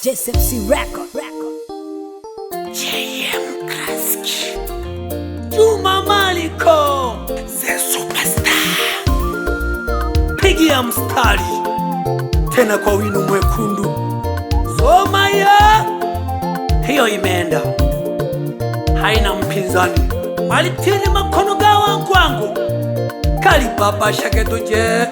JSMC Record. JM Kraski, Juma Maliko, the superstar. Pigia mstari tena kwa wino mwekundu. Somaya hiyo imeenda, haina mpinzani. Walitini makono gawa kwangu kali baba shageduje.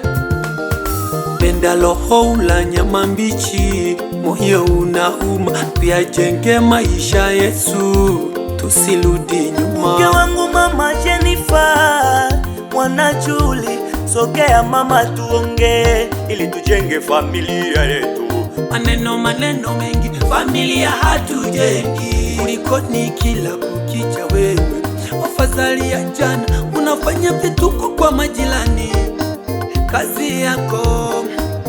Penda loho la nyama mbichi, moyo unauma, tuyajenge maisha Yesu, tusirudi nyuma. Mke wangu mama Jennifer, mwana Julie, sogea mama tuonge, ili tujenge familia yetu. Maneno mengi, familia hatujengi. Kuliko ni kila kukicha wewe, afadhali ya jana, unafanya vituko kwa majirani. Kazi yako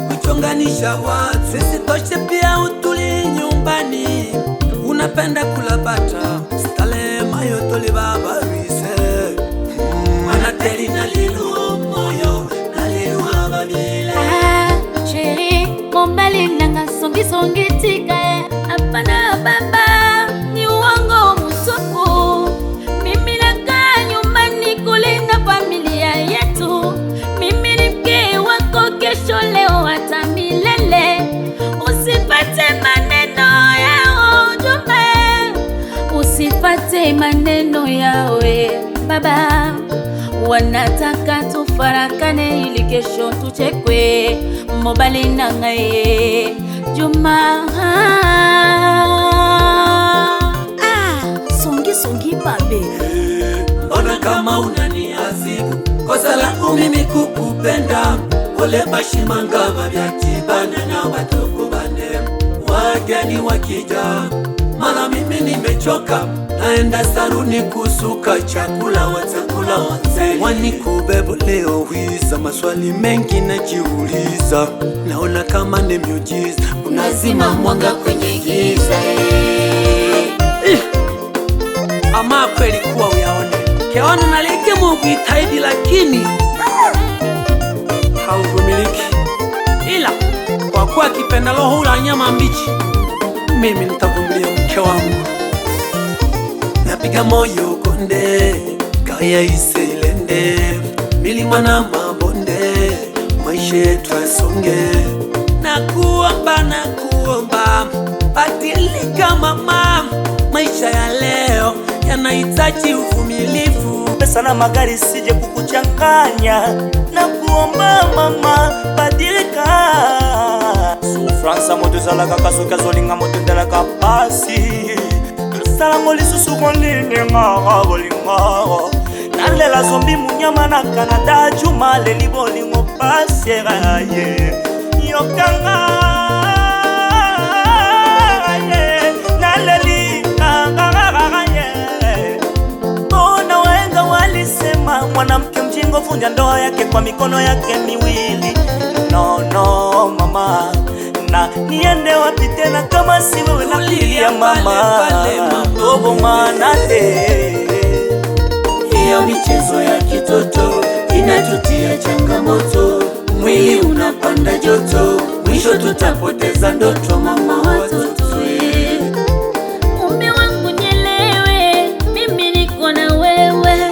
kuchonganisha watu, sisi toshe pia utuli nyumbani. Unapenda kula bata, stale mayo toli baba rise. Manateli na lilu moyo, na lilu hababile. Chérie, mombali nanga songi tika. Apana baba, ni uongo mtupu. Mimi nakaa nyumbani kulinda familia yetu. Mimi ni mke wako kesho leo hata milele. Usipate maneno yao Juma, usipate maneno yawe baba. Wanataka tufarakane ili kesho tuchekwe. Mobali nangaye Juma. Songi babe. Ona kama unaniazibu, kosa langu mimi kukupenda. Ole bashimanga babyatibana na watuku bane. Wageni wakija, mara mimi nimechoka, naenda saruni kusuka chakula watakula wanze. Wanikubebo leo huiza, maswali mengi najiuliza. Naona kama ni miujiza, unazima mwanga kwenye giza. Ama kweli kuwa uyaone kewana naleke Mungu itaidi, lakini hauvumiliki. Ila kwa kuwa kipenda roho la nyama mbichi, mimi nitavumilia mke wangu. Napiga moyo konde, kaya isilende, milima na mabonde, maisha yetu yasonge. Nakuomba, badilika mama, maisha ya leo yanahitaji uvumilivu. Pesa na magari sije kukuchanganya, nakuomba mama badilika. Sufransa moto zalaka kasuka zolinga moto ndelaka pasi. Salango lisusu konini ngara bolinga. Nalela zombi munyama na Canada, Juma leli bolingo pasera ye. Yokanga ye, naleli ngara ye. Ona wenga walisema mwanamke mjinga vunja ndoa yake kwa mikono yake miwili. No mama, na niende wapi tena kama si wewe nakulia mama. Obo manate, hiyo michezo ya kitoto inatutia changamoto. Mwili unapanda joto, mwisho tutapoteza ndoto mama watoto. Mume wangu nielewe, mimi niko na wewe.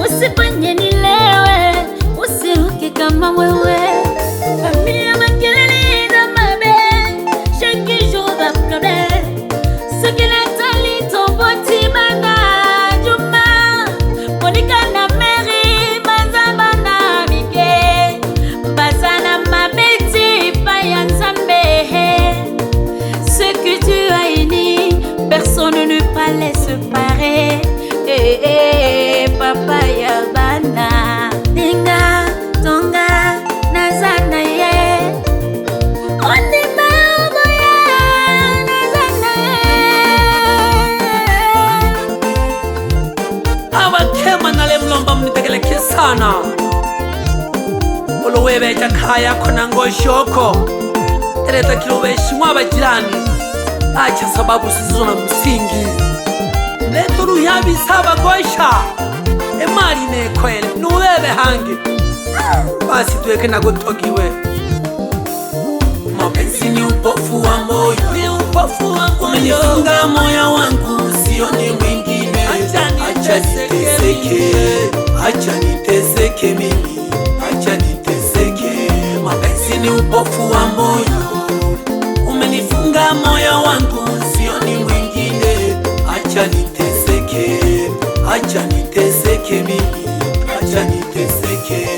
Usifanye nilewe, usiruke kama wewe. Familia makelele na mabe, chaque jour va pleurer. Ce que la tali toboti bana Juma, Monica na Mary, Bazama na Mike, Bazana mabeti paya nzambe. Ce que tu as uni, personne ne peut les séparer. Papa ya bana dinga tonga nazana ye. Oni mama ya nazana ye. Abakema nale mlomba mnitegeleke sana. Olowewe jakaya kona ngoshoko, tereta kiloweshi mwaba jirani. Acha sababu sizizo na msingi. Leto ruyabi saba gosha, emari nekwele nuwewe hangi. Basi tuweke na gotogiwe. Mapenzi ni upofu wa moyo, upofu wa moyo. Umenifunga moyo wangu sioni mwingine. Acha niteseke, acha niteseke mimi, acha niteseke. Mapenzi ni upofu wa moyo. Umenifunga moyo wangu sioni mwingine. Acha niteseke, acha niteseke mimi, acha niteseke.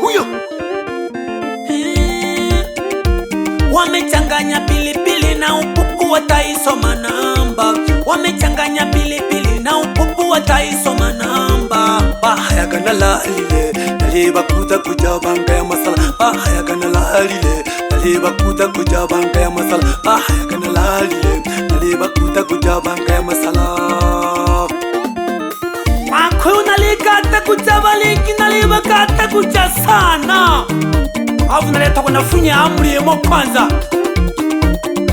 Huyo wamechanganya pilipili na upupu, wataisoma namba. Wamechanganya pilipili na upupu, wataisoma namba. Bahaya kana lalile naliba kuta kuja banga ya masala. Bahaya kana lalile naliba kuta kuja banga ya masala. Bahaya kana lalile naliba kuta kuja banga ya masala. Makwe unalikata kuja baliki naliba kata kuja sana. Afu naleta kwa nafunya amri yemo kwanza.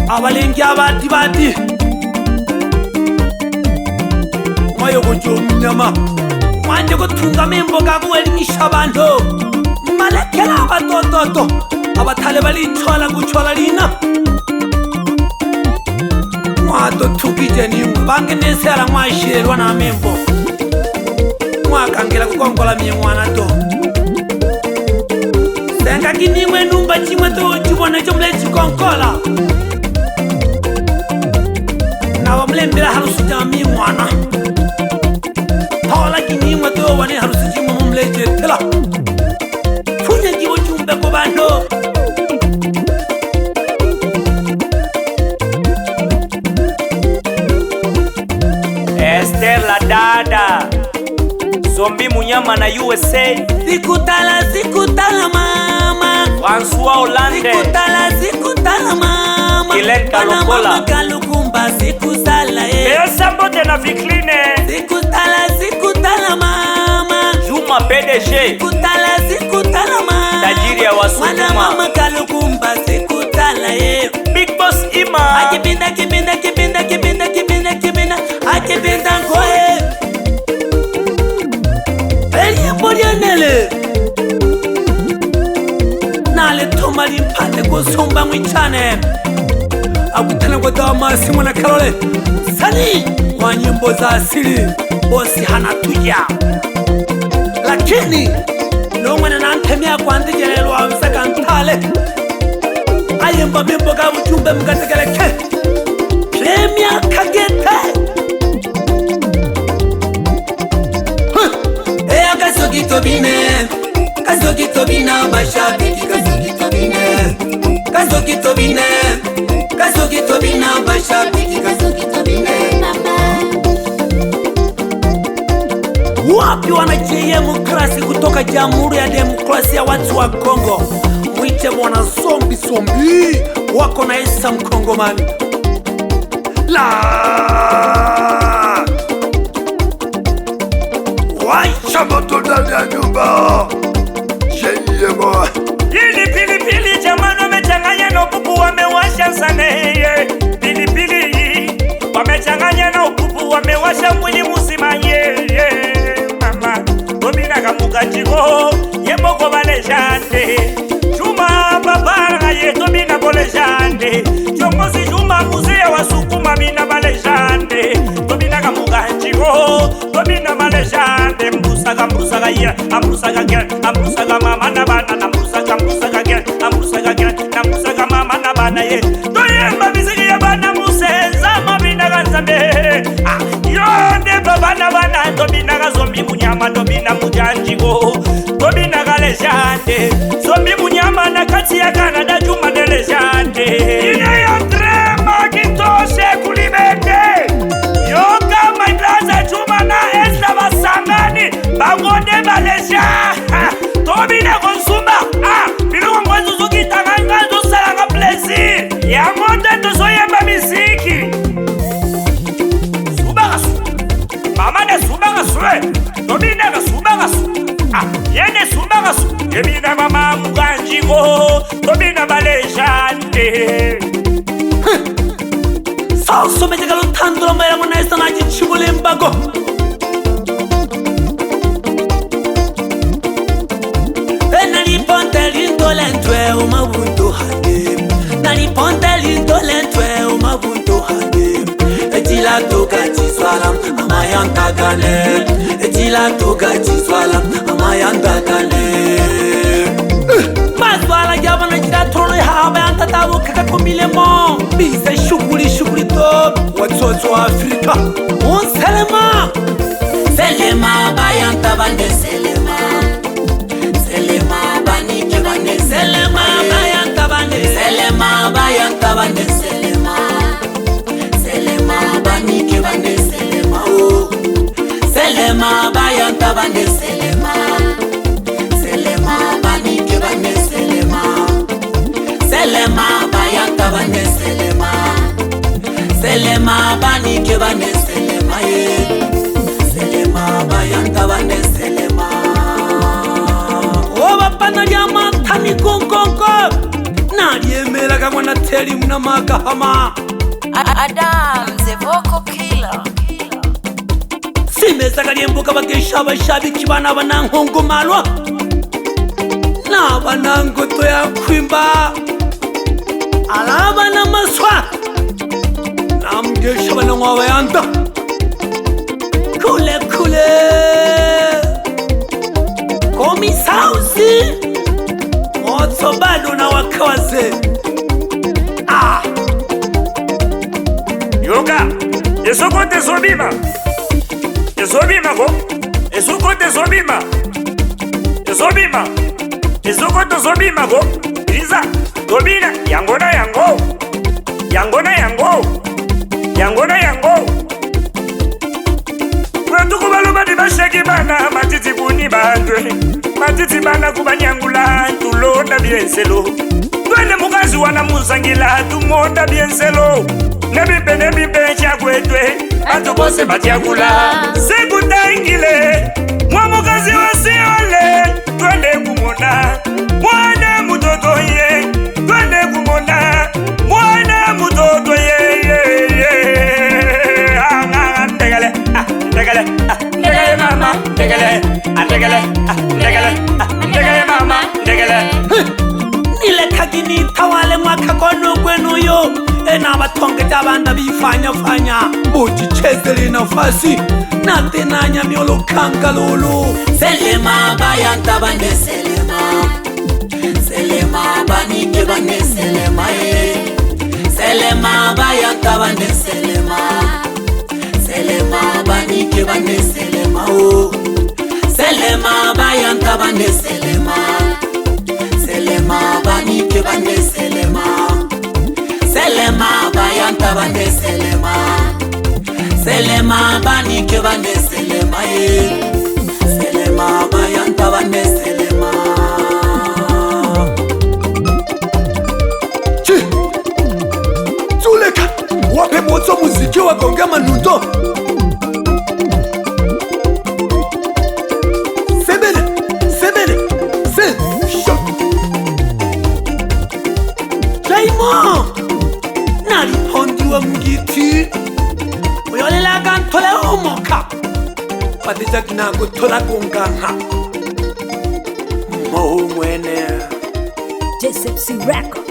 Abalengi abadi mwayo kujumnyama mwanje kutunga mimboga kuwelimisha abantu. Malekela abatototo abatale balichola kuchola lina. Mwato tukije nimwe bange nesera mwashirwa na mimbo. Mwakangela kukongola mwana to. Senga kinimwe numba chimwe to chibona chomle chikonkola. Na wamlembera harusi jami mwana. Tola kinimwe to wane harusi chimwe mumleje tela. Funya kibo chumbe ko bando. Esther la dada Zombi Munyama na USA. Sikutala mama François Hollande. Sikutala mama Hélène Kalokola. Mama Kalukumba sikusala Esa mbote na Vikline. Sikutala mama Juma PDG. Sikutala mama Tajiri ya Wasukuma. Mama Kalukumba sikutala Big Boss Ima. Akipinda akipinda ngoe. Elie mbolianele nale tomali mpate kusumba mwichane. Akutana kwa damasi mwana Karole Sani wa nyimbo za asili. Bosi hana tuja lakini nongwene nantemea kwandijelelwa amsaka ntale. Ayemba mimbo ka mchumbe mkatekeleke Premia Kagete. Kazogitobina bashabiki Kazogitobina bashabiki wapi wanajemokrasi kutoka Jamhuri ya Demokrasia ya Watu wa Kongo. Mwite bwana Zombi wako na Isa Mkongomani la waisha moto ndani ya nyumba. Shenyemo Pilipili jamani wamechanganya na upupu wamewasha sana. Pilipili wamechanganya na upupu wamewasha mwili mzima. Mama Domina kamuka jiko yemboko balejande. Juma babara ye Domina bolejande. Jongozi Juma muzee wa Sukuma mina balejande. Domina kamuka jiko Domina balejande. Mbusaga ya ambusaga gel ambusaga mama na bana ambusaga gel ambusaga mama na bana ye. Doyemba bizigi ya bana musenza mabina ganzambe. Yonde baba na bana Domina ga Zombi Munyama Domina mujanjigo Domina ga lejande Zombi Munyama na kati ya Canada Juma de lejande. Ine ya trema kitoshe kulibete. Yoga my brother Juma na Esther basangani bangonde baleja. Domina konsumba bilo ngwanzu zukitanga nzosala plaisir ya monte tozoyemba miziki. Mama ne subagasu Domina ga subagasu yene subagasu yebina mama muganjigo Domina balejande. Sauso meteka lutandula mbaya mwana Isa na jichibule mbago. Naliponte lindole ntwe umabundu hade. Naliponte amayandagale etila toga jiswala amayandagale mazwala jabana jira tolo haba antatabu kakakomile mo bise shughuli to watoto wa Afrika unselema selema bayanta bande selema selema banike bande selema bayanta bande selema bayanta bande selema selema banike bande selema oh selema bayanta bande selema selema banike bande selema selema bayanta bande selema selema banike bande selema selema bayanta bande selema oba pana jama tani konkonko naliemela kama na teli mna makahama Adam the vocal killer. simeza kaliembuka bakesha bashabiki bana banankongo malwa na banangoto ya kwimba alaba na maswa namgesha bana ngwa bayanta kule komi sausi moto bado na wakawaze yoka esokote zobima ko esokote zobima esokote zobima ko iza dobina yangona yango Kwetuku baluma di basheki bana matiti kuni bandwe matiti bana kubanyangula tulonda bienselo twende mukazi wana musangila tumonda bienselo nebipe chakwe atu bose batiagula sekutangile mwa mukazi wasiole twende kumona mwana mutoto ye twende kumona mwana mutoto ye Ndegele mama, ndegele mama, ndegele. Nile kagini tawale mwaka kono kwenu yo ena batonge tabanda bifanya Buji chezeli nafasi na tenanya miolo kangalulu selema bayanta bande selema banike bande selema selema bayanta bande selema banike bande selema oh selema bayanta bande selema banike bande selema bayanta bande selema banike bande selema selema bayanta bande selema Zuleka wape moto muziki wa gonga manundo nalipondiwa mgiti uyolela kantole umoka patija kinago tola gongana mo mwene JSepsi Records.